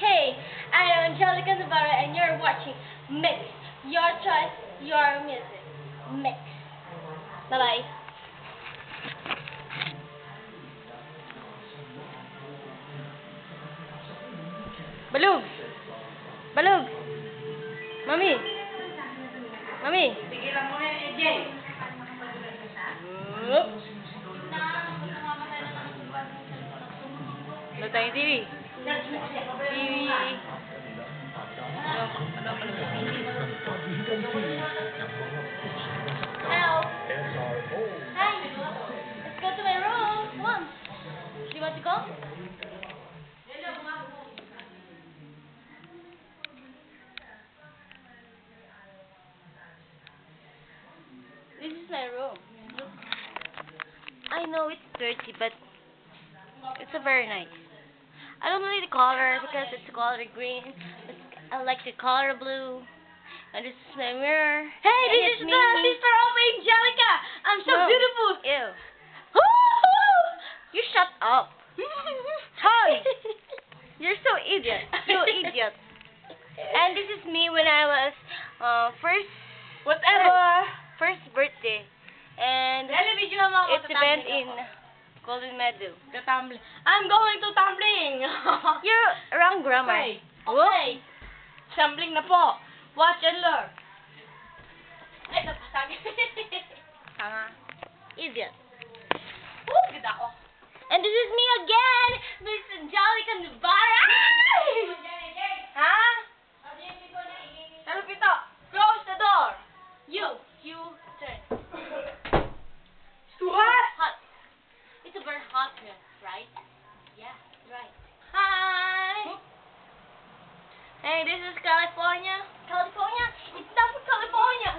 Hey, I am Angelica Navarra and you're watching Mix. Your choice, your music. Mix. Bye-bye. Balug! Balug! Mami! Mami! Tigilan mo na yung AJ. Ano tayong TV? TV. Hello. Hi. Let's go to my room. Come on. Do you want to go? This is my room. Look. I know it's dirty, but it's a very nice. I don't like the color because it's the color green. I like the color blue. And this is my mirror. Hey, this is the sister of Angelica. I'm so beautiful. Ew. You shut up. Toy. You're so idiot. You idiot. And this is me when I was first birthday. And it's event in Golden Meadow. I'm going to tumbling. You're wrong grammar. Okay. Tumbling na po. Watch and learn. Ay, napasag. Tanga. Idiot. Ganda ako. And this is me again, Miss Angelica Navarra. Ha? Ano pito? Close the door. You turn. It's too hot. Hot. It's a very hot here, right? Yeah, right. Hi. Hey, this is California. California? It's not for California.